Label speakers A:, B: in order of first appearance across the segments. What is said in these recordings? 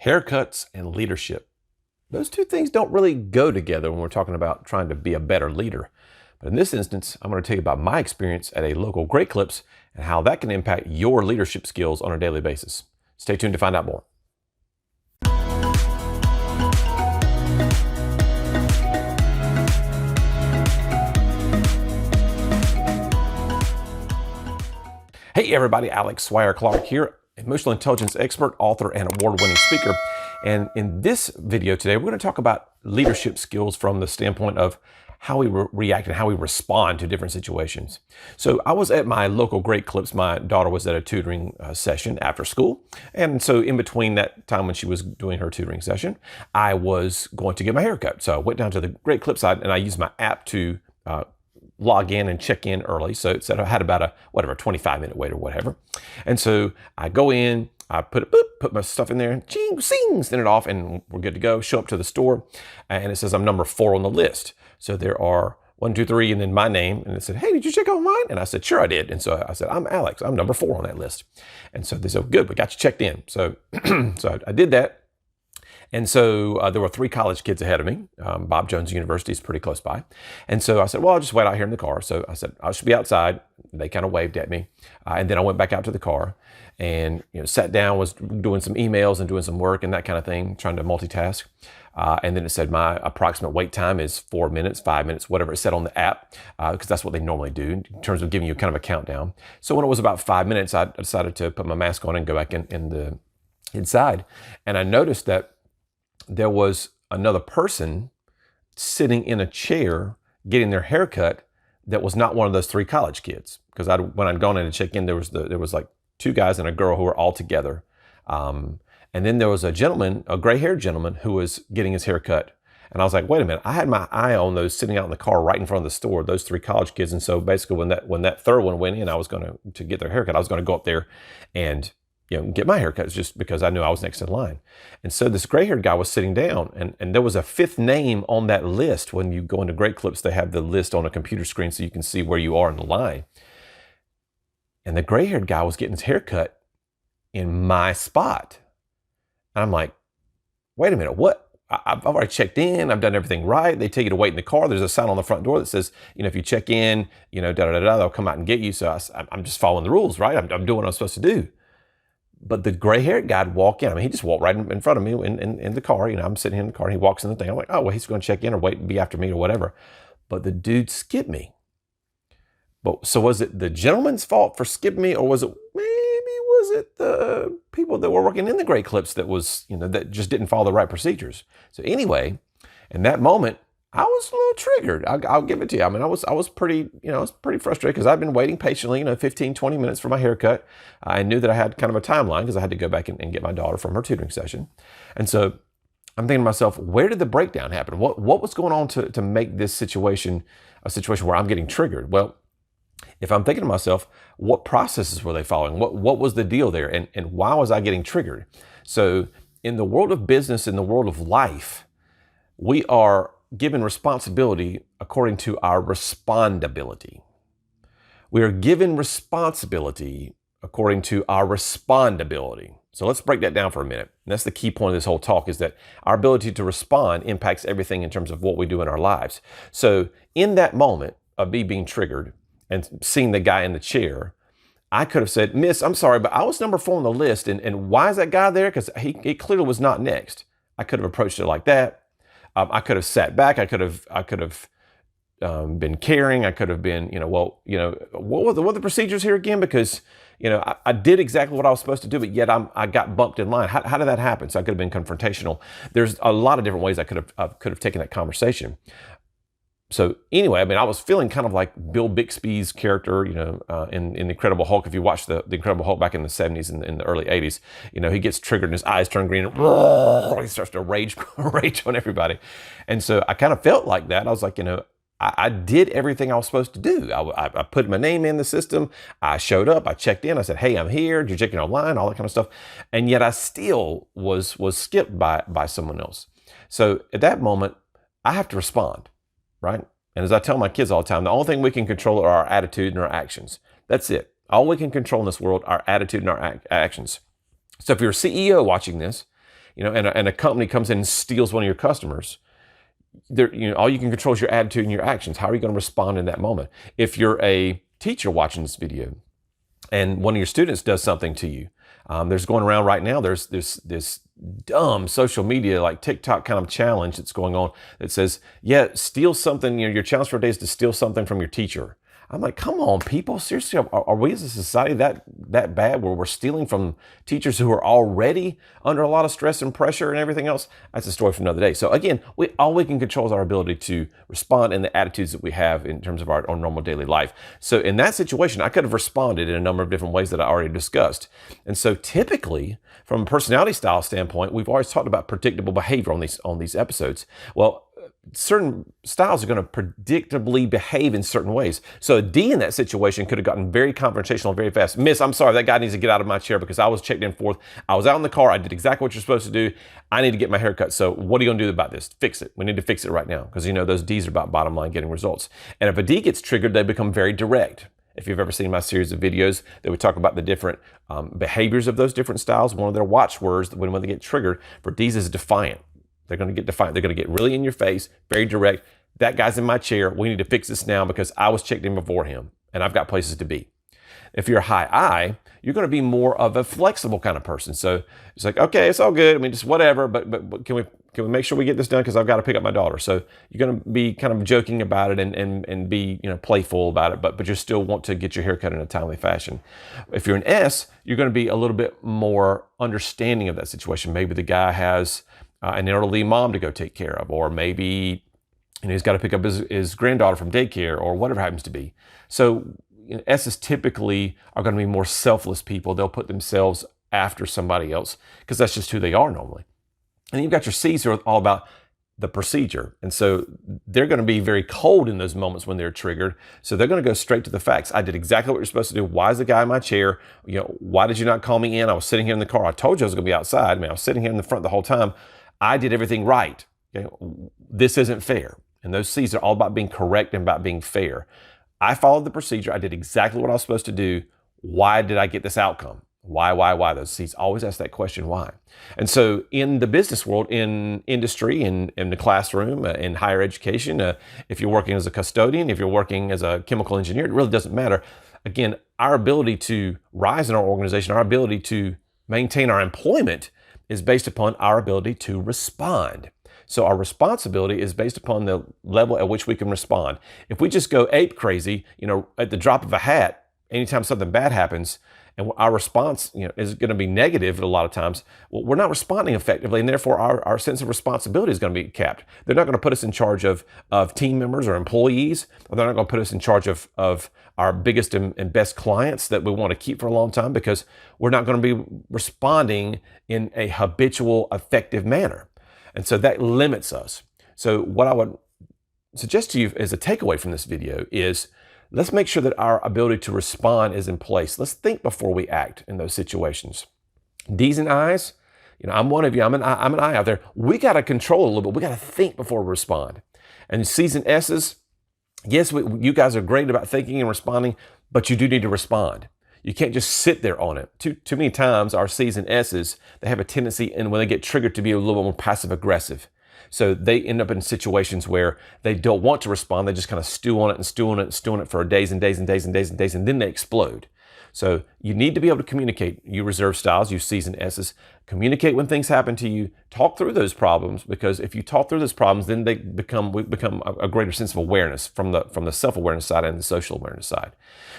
A: Haircuts and leadership. Those two things don't really go together when we're talking about trying to be a better leader. But in this instance, I'm going to tell you about my experience at a local Great Clips and how that can impact your leadership skills on a daily basis. Stay tuned to find out more. Hey everybody, Alex Swire-Clark here, emotional intelligence expert, author, and award-winning speaker. And in this video today, we're going to talk about leadership skills from the standpoint of how we react and how we respond to different situations. So I was at my local Great Clips. My daughter was at a tutoring session after school. And so in between that time when she was doing her tutoring session, I was going to get my hair cut. So I went down to the Great Clips side and I used my app to log in and check in early. So it said I had about a 25-minute wait or whatever. And so I go in, I put my stuff in there, ching, sing, send it off, and we're good to go. Show up to the store, and it says I'm number 4 on the list. So there are 1, 2, 3, and then my name. And it said, hey, did you check online? And I said, sure, I did. And so I said, I'm Alex. I'm number 4 on that list. And so they said, good, we got you checked in. So, so I did that. And so there were 3 college kids ahead of me. Bob Jones University is pretty close by. And so I said, well, I'll just wait out here in the car. So I said, I should be outside. They kind of waved at me. And then I went back out to the car and sat down, was doing some emails and doing some work and that kind of thing, trying to multitask. And then it said my approximate wait time is 4 minutes, 5 minutes, whatever it said on the app, because that's what they normally do in terms of giving you kind of a countdown. So when it was about 5 minutes, I decided to put my mask on and go back inside. And I noticed that there was another person sitting in a chair getting their hair cut that was not one of those 3 college kids. Because when I'd gone in to check in, there was like 2 guys and a girl who were all together. And then there was a gentleman, a gray-haired gentleman, who was getting his hair cut. And I was like, wait a minute, I had my eye on those sitting out in the car right in front of the store, those 3 college kids. And so basically when that third one went in, I was going to get their haircut, I was going to go up there and get my haircut just because I knew I was next in line. And so this gray-haired guy was sitting down and there was a 5th name on that list. When you go into Great Clips, they have the list on a computer screen so you can see where you are in the line. And the gray-haired guy was getting his haircut in my spot. And I'm like, wait a minute, what? I've already checked in. I've done everything right. They tell you to wait in the car. There's a sign on the front door that says, if you check in, they'll come out and get you. So I'm just following the rules, right? I'm doing what I'm supposed to do. But the gray-haired guy'd walk in. I mean, he just walked right in front of me in the car. I'm sitting in the car and he walks in the thing. I'm like, oh, well, he's going to check in or wait and be after me or whatever. But the dude skipped me. But so was it the gentleman's fault for skipping me, or was it the people that were working in the Great Clips that was, that just didn't follow the right procedures? So anyway, in that moment, I was a little triggered. I'll give it to you. I mean, I was pretty, I was pretty frustrated because I'd been waiting patiently, 15, 20 minutes for my haircut. I knew that I had kind of a timeline because I had to go back and get my daughter from her tutoring session. And so I'm thinking to myself, where did the breakdown happen? What was going on to make this situation a situation where I'm getting triggered? Well, if I'm thinking to myself, what processes were they following? What was the deal there? And why was I getting triggered? So in the world of business, in the world of life, we are given responsibility according to our respondability. We are given responsibility according to our respondability. So let's break that down for a minute. And that's the key point of this whole talk, is that our ability to respond impacts everything in terms of what we do in our lives. So in that moment of me being triggered and seeing the guy in the chair, I could have said, Miss, I'm sorry, but I was number 4 on the list. And why is that guy there? Because he clearly was not next. I could have approached it like that. I could have sat back. I could have been caring. I could have been, what were the procedures here again? Because, I did exactly what I was supposed to do, but yet I got bumped in line. How did that happen? So I could have been confrontational. There's a lot of different ways I could have taken that conversation. So anyway, I mean, I was feeling kind of like Bill Bixby's character, in Incredible Hulk. If you watched the Incredible Hulk back in the 70s and in the early 80s, he gets triggered and his eyes turn green and he starts to rage on everybody. And so I kind of felt like that. I was like, I did everything I was supposed to do. I put my name in the system. I showed up. I checked in. I said, hey, I'm here. Did you check in online? All that kind of stuff. And yet I still was skipped by someone else. So at that moment, I have to respond. Right? And as I tell my kids all the time, the only thing we can control are our attitude and our actions. That's it. All we can control in this world are attitude and our actions. So if you're a CEO watching this and a company comes in and steals one of your customers, all you can control is your attitude and your actions. How are you going to respond in that moment? If you're a teacher watching this video and one of your students does something to you, there's going around right now, there's this dumb social media like TikTok kind of challenge that's going on that says, yeah, steal something, your challenge for a day is to steal something from your teacher. I'm like, come on, people, seriously, are we as a society that bad where we're stealing from teachers who are already under a lot of stress and pressure and everything else? That's a story for another day. So again, all we can control is our ability to respond and the attitudes that we have in terms of our normal daily life. So in that situation, I could have responded in a number of different ways that I already discussed. And so typically, from a personality style standpoint, we've always talked about predictable behavior on these episodes. Well, certain styles are going to predictably behave in certain ways. So a D in that situation could have gotten very confrontational very fast. Miss, I'm sorry, that guy needs to get out of my chair because I was checked in fourth. I was out in the car. I did exactly what you're supposed to do. I need to get my hair cut. So what are you going to do about this? Fix it. We need to fix it right now because those Ds are about bottom line getting results. And if a D gets triggered, they become very direct. If you've ever seen my series of videos that we talk about the different behaviors of those different styles, one of their watchwords when they get triggered for Ds is defiant. They're going to get defiant. They're going to get really in your face, very direct. That guy's in my chair. We need to fix this now because I was checked in before him and I've got places to be. If you're a high I, you're going to be more of a flexible kind of person. So it's like, okay, it's all good. I mean, just whatever, but can we make sure we get this done because I've got to pick up my daughter. So you're going to be kind of joking about it and be playful about it, but you still want to get your hair cut in a timely fashion. If you're an S, you're going to be a little bit more understanding of that situation. Maybe the guy has an elderly mom to go take care of, or maybe he's got to pick up his granddaughter from daycare or whatever happens to be. So S's typically are going to be more selfless people. They'll put themselves after somebody else because that's just who they are normally. And then you've got your C's who are all about the procedure. And so they're going to be very cold in those moments when they're triggered. So they're going to go straight to the facts. I did exactly what you're supposed to do. Why is the guy in my chair? Why did you not call me in? I was sitting here in the car. I told you I was going to be outside. I mean, I was sitting here in the front the whole time. I did everything right. This isn't fair. And those C's are all about being correct and about being fair. I followed the procedure. I did exactly what I was supposed to do. Why did I get this outcome? Why? Those C's always ask that question, why? And so in the business world, in industry, in the classroom, in higher education, if you're working as a custodian, if you're working as a chemical engineer, it really doesn't matter. Again, our ability to rise in our organization, our ability to maintain our employment is based upon our ability to respond. So our responsibility is based upon the level at which we can respond. If we just go ape crazy, at the drop of a hat, anytime something bad happens, and our response, is going to be negative a lot of times, well, we're not responding effectively, and therefore our sense of responsibility is going to be capped. They're not going to put us in charge of team members or employees, or they're not going to put us in charge of our biggest and best clients that we want to keep for a long time because we're not going to be responding in a habitual, effective manner. And so that limits us. So what I would suggest to you as a takeaway from this video is let's make sure that our ability to respond is in place. Let's think before we act in those situations. D's and I's, I'm one of you. I'm an I out there. We got to control a little bit. We got to think before we respond. And C's and S's, yes, you guys are great about thinking and responding, but you do need to respond. You can't just sit there on it. Too many times our C's and S's, they have a tendency, and when they get triggered, to be a little bit more passive aggressive. So they end up in situations where they don't want to respond. They just kind of stew on it for days and days and days and days and days, and then they explode. So you need to be able to communicate. You reserve styles, you C's and S's. Communicate when things happen to you. Talk through those problems, because if you talk through those problems, then we become a greater sense of awareness from the self-awareness side and the social awareness side.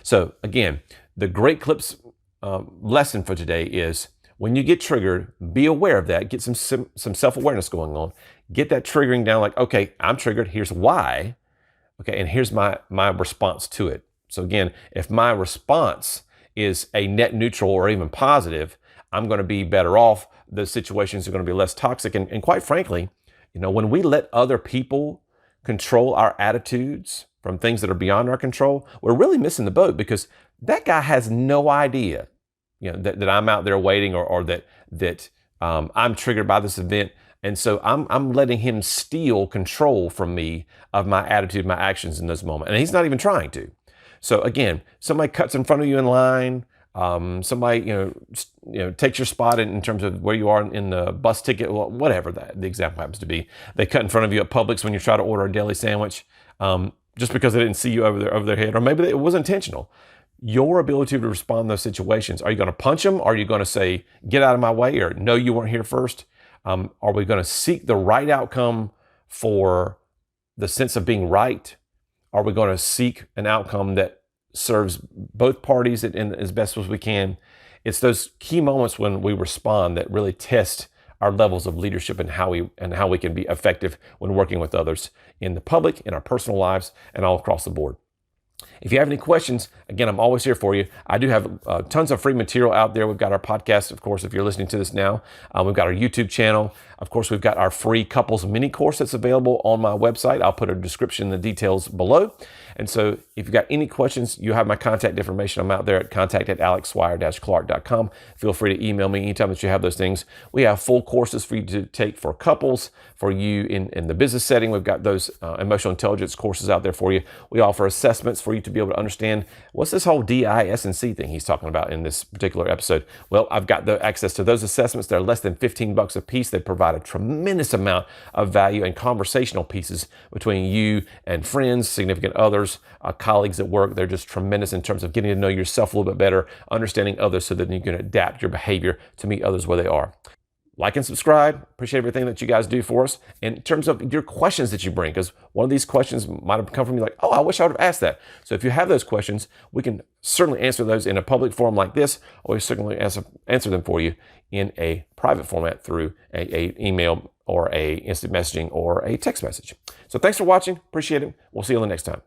A: So again, the Great Clips lesson for today is when you get triggered, be aware of that. Get some self-awareness going on. Get that triggering down, like, okay, I'm triggered. Here's why. Okay, and here's my response to it. So again, if my response is a net neutral or even positive, I'm going to be better off. The situations are going to be less toxic. And quite frankly, when we let other people control our attitudes from things that are beyond our control, we're really missing the boat, because that guy has no idea, that I'm out there waiting, or that I'm triggered by this event. And so I'm letting him steal control from me of my attitude, my actions in this moment. And he's not even trying to. So again, somebody cuts in front of you in line, Somebody, takes your spot in terms of where you are in the bus ticket, whatever the example happens to be. They cut in front of you at Publix when you try to order a deli sandwich, just because they didn't see you over their head, or maybe it was intentional. Your ability to respond to those situations. Are you going to punch them? Are you going to say, get out of my way, or no, you weren't here first? Are we going to seek the right outcome for the sense of being right? Are we going to seek an outcome that serves both parties in as best as we can? It's those key moments when we respond that really test our levels of leadership and how we can be effective when working with others in the public, in our personal lives, and all across the board. If you have any questions, again, I'm always here for you. I do have tons of free material out there. We've got our podcast, of course, if you're listening to this now. We've got our YouTube channel. Of course, we've got our free couples mini course that's available on my website. I'll put a description and the details below. And so if you've got any questions, you have my contact information. I'm out there at contact@alexswire-clark.com. Feel free to email me anytime that you have those things. We have full courses for you to take for couples, for you in the business setting. We've got those emotional intelligence courses out there for you. We offer assessments for you to be able to understand what's this whole DISC thing he's talking about in this particular episode. Well, I've got the access to those assessments. They're less than $15 a piece. They provide a tremendous amount of value and conversational pieces between you and friends, significant others, colleagues at work. They're just tremendous in terms of getting to know yourself a little bit better, understanding others so that you can adapt your behavior to meet others where they are. Like and subscribe. Appreciate everything that you guys do for us. In terms of your questions that you bring, because one of these questions might have come from you like, oh, I wish I would have asked that. So if you have those questions, we can certainly answer those in a public forum like this, or we certainly answer them for you in a private format through a email or a instant messaging or a text message. So thanks for watching. Appreciate it. We'll see you on the next time.